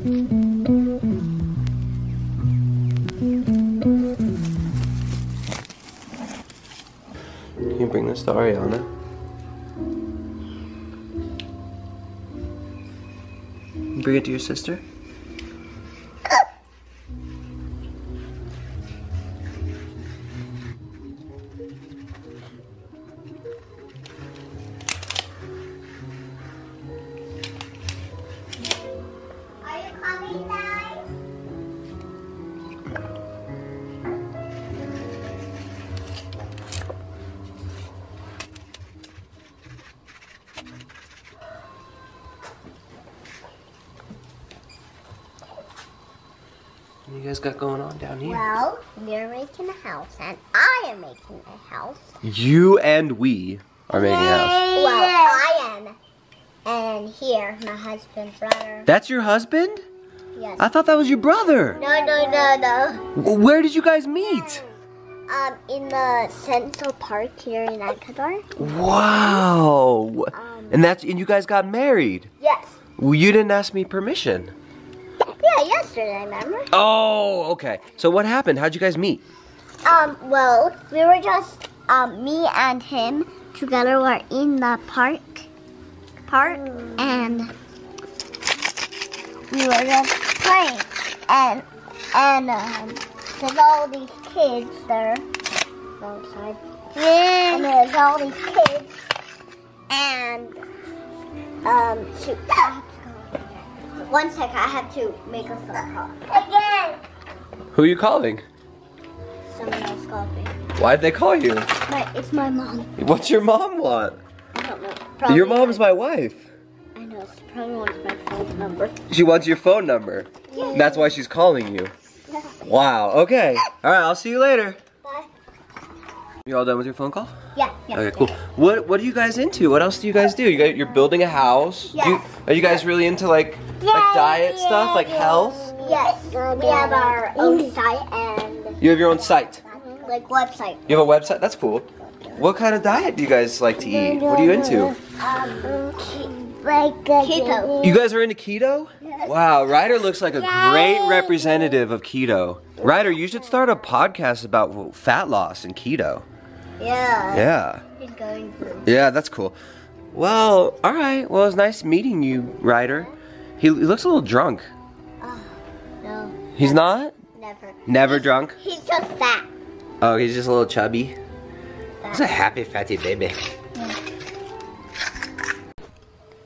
Can you bring this to Ariana? Bring it to your sister? What you guys got going on down here? Well, we're making a house, and I am making a house. You and we are making a house. Well, I am. And here, my husband's brother. That's your husband? Yes. I thought that was your brother. No. Where did you guys meet? In the Central Park here in Haggard. Wow. And you guys got married? Yes. Well, you didn't ask me permission. Yeah, yesterday, remember? Oh, okay. So what happened? How'd you guys meet? Well, we were just, me and him together were in the park, and we were just playing, and there's all these kids there, wrong side, and there's all these kids, and, shoot, one second, I have to make a phone call. Again! Who are you calling? Someone else called me. Why'd they call you? It's my mom. What's your mom want? I don't know. Probably Your mom's my wife. I know. She probably wants my phone number. She wants your phone number. Yeah. That's why she's calling you. Yeah. Wow, okay. All right, I'll see you later. Bye. You all done with your phone call? Yeah. Okay, cool. What are you guys into? What else do you guys do? You're building a house? Yes. Are you guys really into like diet stuff, like health? Yes. We have our own site and You have your own site? like website. You have a website? That's cool. What kind of diet do you guys like to eat? What are you into? Like keto. You guys are into keto? Yes. Wow, Ryder looks like a great representative of keto. Ryder, you should start a podcast about fat loss and keto. Yeah. Yeah. He's going to. Yeah, that's cool. Well, all right. Well, it's nice meeting you, Ryder. He looks a little drunk. No. He's not? Never. Never drunk? He's just fat. Oh, he's just a little chubby. He's a happy fatty baby.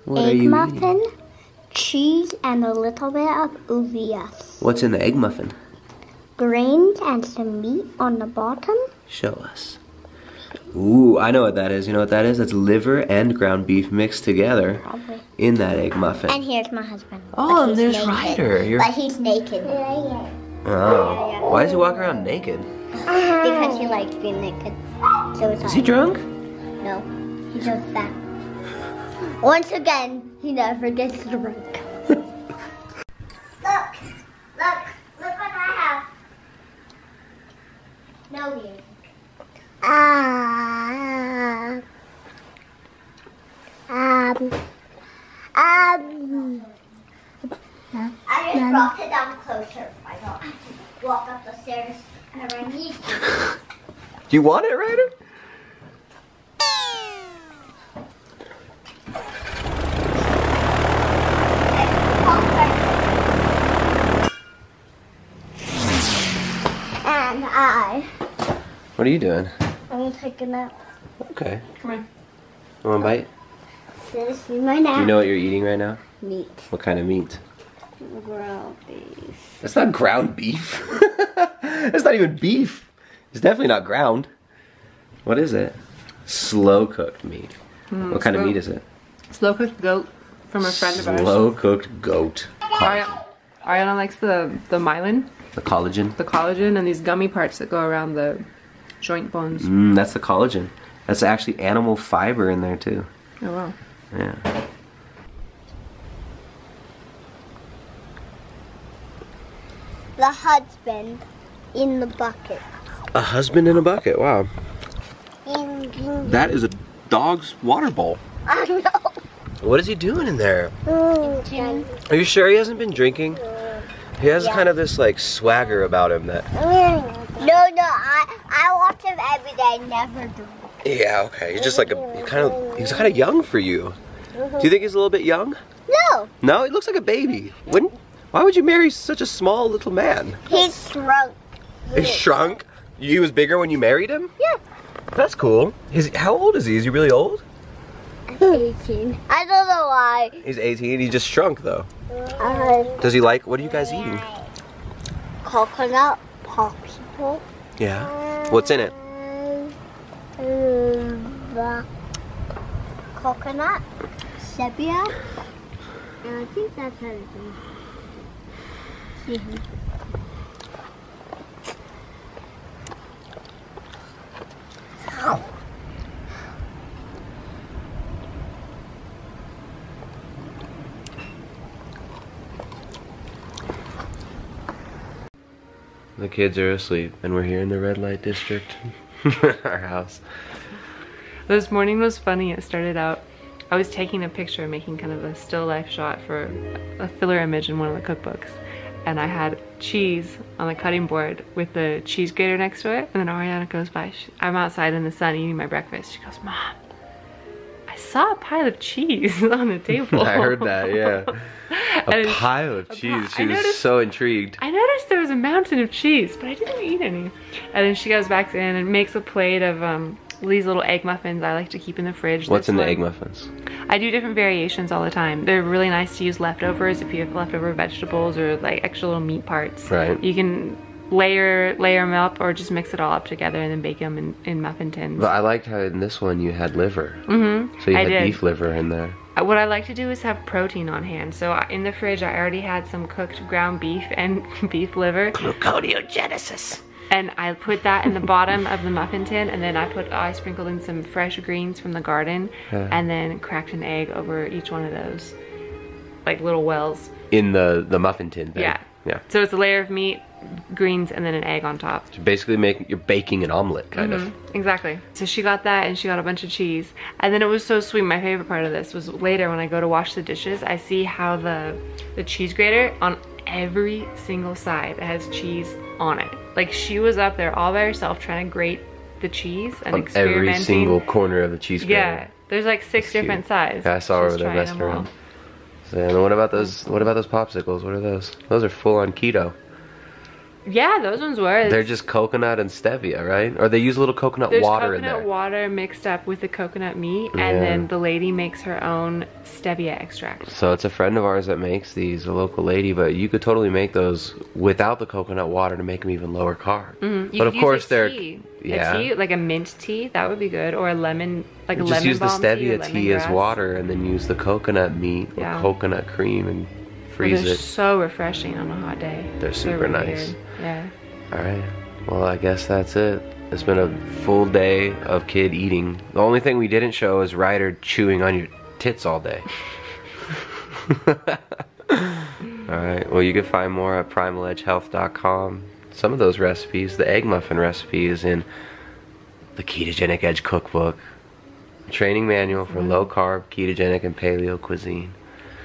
What are Egg you muffin, eating? cheese, and a little bit of UVS. What's in the egg muffin? Grains and some meat on the bottom. Show us. Ooh, I know what that is. You know what that is? That's liver and ground beef mixed together Probably. in that egg muffin. And here's my husband. Oh, But and he's there's naked. Ryder. But he's naked. Oh. Why does he walk around naked? Because he likes being naked. So it's Is he drunk? No, he's just fat. Once again, he never gets drunk. Look what I have. No music. I just brought it down closer. I don't have to walk up the stairs whenever I need to. Do you want it, Ryder? And I What are you doing? I'm taking a nap. Okay. Come on. You want a bite? This is my nap. Do you know what you're eating right now? Meat. What kind of meat? Ground beef. That's not ground beef. That's not even beef. It's definitely not ground. What is it? Slow cooked meat. What kind of meat is it? Slow cooked goat from a friend of ours. Slow cooked goat. Ariana likes the myelin, The collagen. the collagen, and these gummy parts that go around the joint bones. That's the collagen. That's actually animal fiber in there too. Oh wow. Yeah. The husband in the bucket. A husband in a bucket. Wow. That is a dog's water bowl. I know. What is he doing in there? Mm. Are you sure he hasn't been drinking? He has kind of this like swagger about him that. No, I watch him every day. Never do. Yeah, okay. He's just like he's kind of young for you. Do you think he's a little bit young? No. No, he looks like a baby. Why would you marry such a small little man? He's shrunk. He shrunk? He was bigger when you married him? Yeah. That's cool. How old is he? Is he really old? 18. I don't know why. He's 18. He just shrunk though. Does he like? What are you guys eating? Coconut popsicle. Yeah. What's in it? Coconut, stevia, and I think that's everything. The kids are asleep, and we're here in the red light district. Our house. This morning was funny. It started out, I was taking a picture, making kind of a still life shot for a filler image in one of the cookbooks. And I had cheese on the cutting board with the cheese grater next to it. And then Ariana goes by. I'm outside in the sun eating my breakfast. She goes, Mom, I saw a pile of cheese on the table. I heard that, yeah. A pile of cheese. She was so intrigued. I noticed there was a mountain of cheese, but I didn't eat any. And then she goes back in and makes a plate of these little egg muffins I like to keep in the fridge. What's in the egg muffins? I do different variations all the time. They're really nice to use leftovers if you have leftover vegetables or like extra little meat parts. Right. You can layer them up or just mix it all up together and then bake them in muffin tins. But I liked how in this one you had liver. Mm-hmm. So you had beef liver in there. What I like to do is have protein on hand. So in the fridge I already had some cooked ground beef and beef liver. Gluconeogenesis. And I put that in the bottom of the muffin tin, and then I sprinkled in some fresh greens from the garden, and then cracked an egg over each one of those, like little wells. In the muffin tin thing. Yeah. Yeah. So it's a layer of meat, greens, and then an egg on top. So basically you're baking an omelet, kind of. Exactly. So she got that, and she got a bunch of cheese. And then it was so sweet. My favorite part of this was later when I go to wash the dishes, I see how the cheese grater on every single side has cheese on it. Like she was up there all by herself trying to grate the cheese and experimenting. Every single corner of the cheese grater. Yeah, there's like 6 different sides. Yeah, I saw her over there messing around. So, and what about those? What about those popsicles? What are those? Those are full on keto. Yeah, those ones were. They're just coconut and stevia, right? Or they use a little coconut water in there. There's coconut water mixed up with the coconut meat, and then the lady makes her own stevia extract. So it's a friend of ours that makes these, a local lady, but you could totally make those without the coconut water to make them even lower carb. But of course they're a tea, like a mint tea, that would be good, or a lemon, like a lemon balm tea. Just use the stevia tea as water, and then use the coconut meat or coconut cream and freeze it. They're so refreshing on a hot day. They're super nice. Weird. Yeah. Alright, well I guess that's it. It's been a full day of kid eating. The only thing we didn't show is Ryder chewing on your tits all day. Alright, well you can find more at primaledgehealth.com. Some of those recipes, the egg muffin recipe is in the Ketogenic Edge cookbook. Training manual for low carb, ketogenic, and paleo cuisine.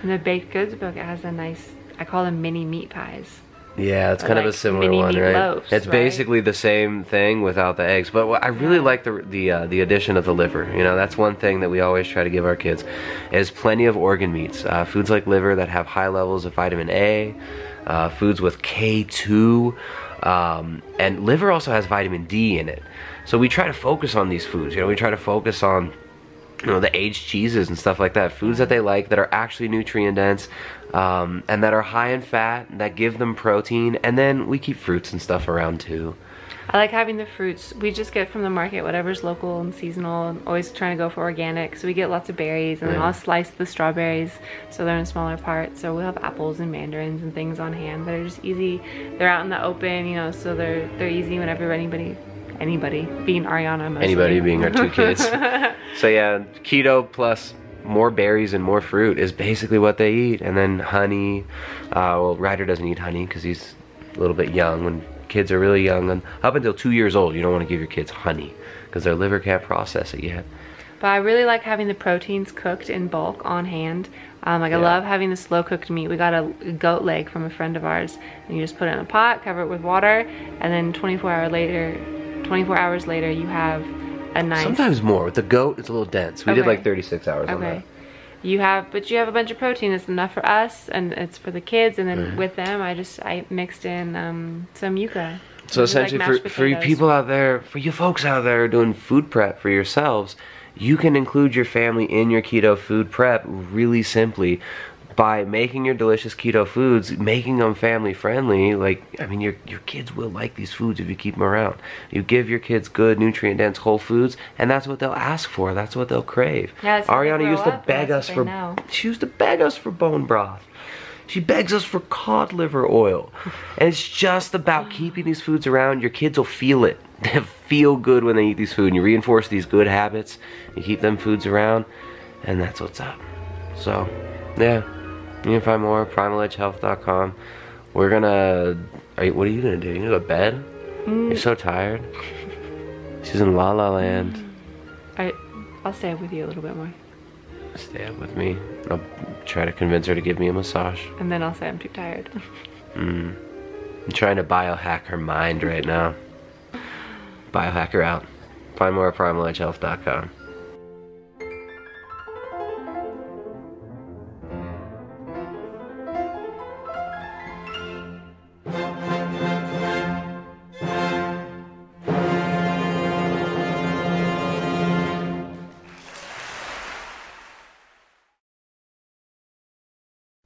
In the baked goods book, it has a nice, I call them mini meat pies. Yeah, it's kind of a similar one, right? Loaves, it's basically the same thing without the eggs. But I really like the addition of the liver. You know, that's one thing that we always try to give our kids, is plenty of organ meats. Foods like liver that have high levels of vitamin A, foods with K2, and liver also has vitamin D in it. So we try to focus on these foods. You know, we try to focus on, you know, the aged cheeses and stuff like that, foods that they like that are actually nutrient dense, and that are high in fat, that give them protein, and then we keep fruits and stuff around too. I like having the fruits. We just get from the market whatever's local and seasonal, and always trying to go for organic. So we get lots of berries, and then I'll slice the strawberries so they're in smaller parts. So we'll have apples and mandarins and things on hand that are just easy. They're out in the open, you know, so they're easy whenever anybody being Ariana mostly. Anybody being our 2 kids. So yeah, keto plus more berries and more fruit is basically what they eat. And then honey. Well, Ryder doesn't eat honey because he's a little bit young. When kids are really young, and up until 2 years old, you don't want to give your kids honey because their liver can't process it yet. But I really like having the proteins cooked in bulk on hand. Like I love having the slow cooked meat. We got a goat leg from a friend of ours, and you just put it in a pot, cover it with water, and then 24 hours later you have a nice... Sometimes more. With the goat, it's a little dense. We did like 36 hours on that. You have a bunch of protein. It's enough for us, and it's for the kids. And then with them, I mixed in some yuca. So essentially, like for you people out there, for you folks out there doing food prep for yourselves, you can include your family in your keto food prep really simply by making your delicious keto foods, making them family friendly. Like, I mean, your kids will like these foods if you keep them around. You give your kids good, nutrient dense whole foods, and that's what they'll ask for. That's what they'll crave. Yeah, Ariana used to beg us for bone broth. She begs us for cod liver oil. And it's just about keeping these foods around. Your kids will feel it. They feel good when they eat these foods. And you reinforce these good habits. You keep them foods around. And that's what's up. So, yeah. You can find more at primaledgehealth.com. We're gonna... what are you gonna do? You gonna go to bed? You're so tired. She's in La La Land. I'll stay up with you a little bit more. Stay up with me. I'll try to convince her to give me a massage. And then I'll say I'm too tired. I'm trying to biohack her mind right now. Biohack her out. Find more at primaledgehealth.com.